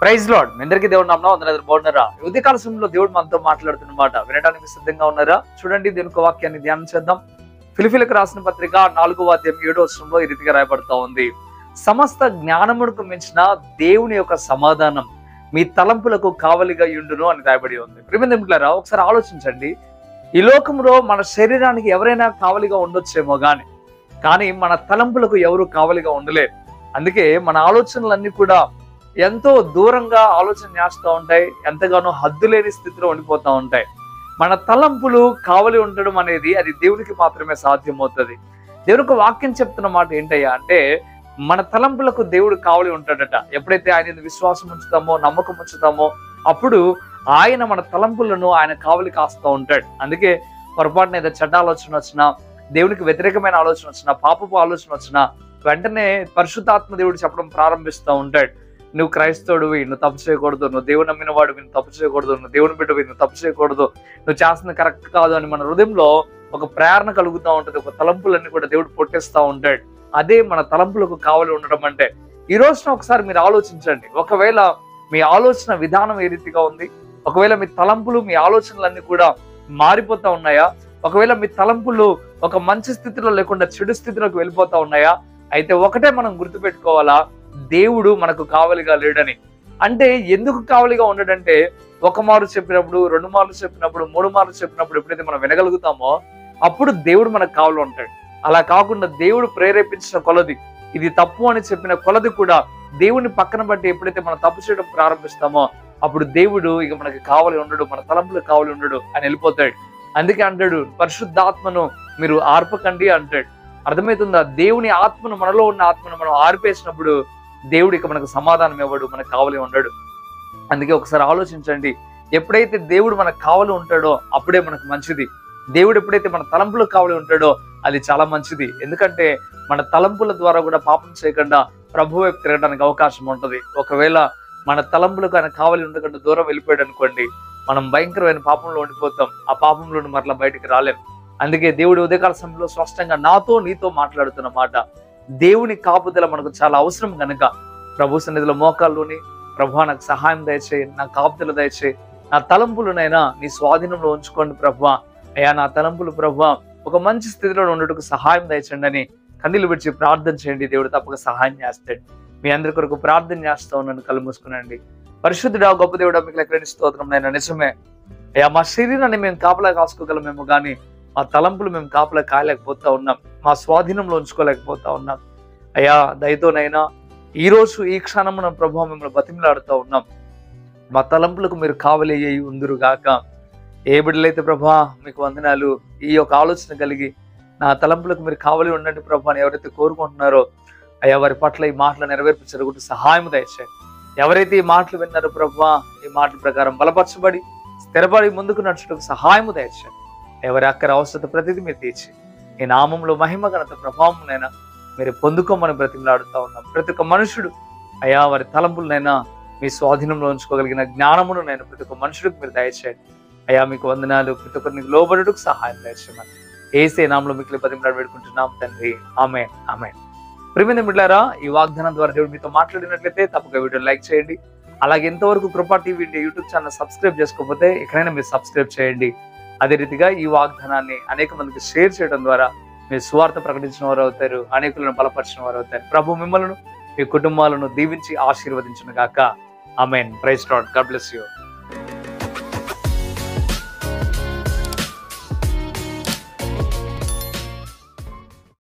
Praise lord. మీ అందరికీ దేవుడు నామమున వందనాలు. బాగున్నారా? ఉదయకాల సమయంలో దేవుడు మనతో మాట్లాడుతున్నమాట వినడానికి సిద్ధంగా ఉన్నారా? చూడండి, దేవుని యొక్క వాక్యాన్ని ధ్యానం చేద్దాం. ఫిలిప్పీయులకు రాసిన పత్రిక 4వ అధ్యాయం 7వ వచనంలో ఈ రీతిగా రాయబడతా ఉంది. సమస్త జ్ఞానమునకు మించిన దేవుని యొక్క సమాధానం మీ తలంపులకు కావలిగా యుండును అని రాయబడి ఉంది. ప్రియమిత్రులారా, ఒకసారి ఆలోచించండి. ఈ లోకంలో మన శరీరానికి ఎవరైనా కావలిగా ఉండొచ్చేమో కానీ మన తలంపులకు ఎవరు కావలిగా ఉండలేరు. అందుకే మన ఆలోచనలన్నీ కూడా ఎంతో దూరంగా ఆలోచన చేస్తూ ఉంటాయి, ఎంతగానో హద్దు లేని స్థితిలో ఉండిపోతూ ఉంటాయి. మన తలంపులు కావలి ఉండడం అనేది అది దేవునికి మాత్రమే సాధ్యమవుతుంది. దేవునికి వాక్యం చెప్తున్న మాట ఏంటయ్యా అంటే, మన తలంపులకు దేవుడు కావలి ఉంటాడట. ఎప్పుడైతే ఆయన విశ్వాసం ఉంచుతామో, నమ్మకం ఉంచుతామో, అప్పుడు ఆయన మన తలంపులను ఆయన కావలి కాస్తూ ఉంటాడు. అందుకే పొరపాటున ఏదో చెడ్డ ఆలోచన వచ్చినా, దేవునికి వ్యతిరేకమైన ఆలోచన వచ్చినా, పాపపు ఆలోచన వచ్చినా వెంటనే పరిశుద్ధాత్మ దేవుడు చెప్పడం ప్రారంభిస్తూ ఉంటాడు. నువ్వు క్రైస్తవుడివి, నువ్వు తప్పు చేయకూడదు, నువ్వు దేవుని నమ్మిన వాడివి, నువ్వు తప్పు చేయకూడదు, నువ్వు దేవుని బిడ్డవి, నువ్వు తప్పు చేయకూడదు, నువ్వు చేస్తుంది కరెక్ట్ కాదు అని మన హృదయంలో ఒక ప్రేరణ కలుగుతూ ఉంటది. ఒక తలంపులన్నీ కూడా దేవుడు పొట్టేస్తూ ఉంటాడు. అదే మన తలంపులకు కావలి ఉండడం అంటే. ఈ రోజున ఒకసారి మీరు ఆలోచించండి. ఒకవేళ మీ ఆలోచన విధానం ఏ రీతిగా ఉంది, ఒకవేళ మీ తలంపులు, మీ ఆలోచనలన్నీ కూడా మారిపోతా ఉన్నాయా, ఒకవేళ మీ తలంపులు ఒక మంచి స్థితిలో లేకుండా చెడు స్థితిలోకి వెళ్ళిపోతా ఉన్నాయా, అయితే ఒకటే మనం గుర్తుపెట్టుకోవాలా, దేవుడు మనకు కావలిగా లేడని. అంటే ఎందుకు కావలిగా ఉండడంటే, ఒక మారు చెప్పినప్పుడు, 2 మార్లు చెప్పినప్పుడు, 3 మార్లు చెప్పినప్పుడు ఎప్పుడైతే మనం వినగలుగుతామో అప్పుడు దేవుడు మనకు కావలి ఉంటాడు. అలా కాకుండా దేవుడు ప్రేరేపించిన కొలది, ఇది తప్పు అని చెప్పిన కొలది కూడా దేవుడిని పక్కన బట్టి ఎప్పుడైతే మనం తప్పు చేయడం ప్రారంభిస్తామో అప్పుడు దేవుడు ఇక మనకి కావలి ఉండడు, మన తలంపులు కావలి ఉండడు అని వెళ్ళిపోతాడు. అందుకే అంటాడు, పరిశుద్ధాత్మను మీరు ఆర్పకండి అంటాడు. అర్థమవుతుందా? దేవుని ఆత్మను, మనలో ఉన్న ఆత్మను మనం ఆర్పేసినప్పుడు దేవుడు ఇక మనకు సమాధానం ఇవ్వడు, మనకు కావలి ఉండడు. అందుకే ఒకసారి ఆలోచించండి. ఎప్పుడైతే దేవుడు మనకు కావలి ఉంటాడో అప్పుడే మనకు మంచిది. దేవుడు ఎప్పుడైతే మన తలంపులకు కావలి ఉంటాడో అది చాలా మంచిది. ఎందుకంటే మన తలంపుల ద్వారా కూడా పాపం చేయకుండా ప్రభు వైపు తిరగడానికి అవకాశం ఉంటుంది. ఒకవేళ మన తలంపులకు ఆయన కావలి ఉండకుండా దూరం వెళ్ళిపోయాడు అనుకోండి, మనం భయంకరమైన పాపంలో ఉండిపోతాం. ఆ పాపంలో మరలా బయటికి రాలేం. అందుకే దేవుడు ఉదయకాల సమయంలో స్పష్టంగా నాతో నీతో మాట్లాడుతున్న మాట, దేవుని కాపుదల మనకు చాలా అవసరం కనుక ప్రభు సన్నిధిలో మోకాల్లోని, ప్రభు నాకు సహాయం దయచేయి, నా కాపుదల దయచేయి, నా తలంపులనైనా నీ స్వాధీనంలో ఉంచుకోండి ప్రభు, అయ్యా నా తలంపులు ప్రభు ఒక మంచి స్థితిలో ఉండటకు సహాయం దయచండి అని కన్నీళ్ళు విడిచి ప్రార్థన చేయండి. దేవుడు తప్పక సహాయం చేస్తాడు. మీ అందరి కొరకు ప్రార్థన చేస్తా ఉన్నాను. కళ్ళు మూసుకునండి. పరిశుద్ధుడా, గొప్ప దేవుడా, మీకు లెక్కలేని స్తోత్రం. నేను నిజమే అయ్యా, మా శరీరాన్ని మేము కాపలా కాసుకోగలమేమో కానీ మా తలంపులు మేము కాపలా కాయలేకపోతా ఉన్నాం, మా స్వాధీనంలో ఉంచుకోలేకపోతా ఉన్నాం. అయ్యా దయతోనైనా ఈ రోజు ఈ క్షణమున ప్రభు మిమ్మల్ని బతిమిలాడుతూ ఉన్నాం. మా తలంపులకు మీరు కావలి అయ్యి ఉందురుగాక. ఏ బిడ్డలైతే ప్రభా మీకు వందనాలు, ఈ యొక్క ఆలోచన కలిగి నా తలంపులకు మీరు కావలి ఉండండి ప్రభా అని ఎవరైతే కోరుకుంటున్నారో అయ్యా, వారి పట్ల ఈ మాటలు నెరవేర్పించడానికి సహాయం దయచేయండి. ఎవరైతే ఈ మాటలు విన్నారో ప్రభా, ఈ మాటల ప్రకారం బలపరచబడి స్థిరపడి ముందుకు నడుచుటకు సహాయము దయచేయండి. ఎవరి అక్కర అవసరత ప్రతిదీ మీరు తీర్చి ఈ నామంలో మహిమ ఘనత ప్రభావంనైనా మీరు పొందుకోమని బ్రతిమలాడుతూ ఉన్నాం. ప్రతి ఒక్క మనుషుడు అయ్యా వారి తలంపులనైనా మీ స్వాధీనంలో ఉంచుకోగలిగిన జ్ఞానమును నేను ప్రతి ఒక్క మనుషుడికి మీరు దయచేయండి. అయ్యా మీకు వందనాలు. ప్రతి ఒక్కరికి లోబడుటకు సహాయం దయచేయమని యేసే నామములో మీకు బ్రతిమలాడి వేడుకుంటున్నాం తండ్రి. ఆమేన్, ఆమేన్. ప్రియమైన బిడ్డలారా, ఈ వాగ్దానం ద్వారా దేవుడు మీతో మాట్లాడినట్లయితే తప్పక వీడియో లైక్ చేయండి. అలాగే ఎంతవరకు కృపా టీవీ యూట్యూబ్ ఛానల్ సబ్స్క్రైబ్ చేసుకోకపోతే ఎక్కడైనా మీరు సబ్స్క్రైబ్ చేయండి. అదే రీతిగా ఈ వాగ్దానాన్ని అనేక మందికి షేర్ చేయడం ద్వారా మీరు సువార్త ప్రకటించిన వారు అవుతారు, అనేకులను బలపరిచిన వారు అవుతారు. ప్రభు మిమ్మల్ని, మీ కుటుంబాలను దీవించి ఆశీర్వదించును గాక. Amen. Praise lord. God bless you.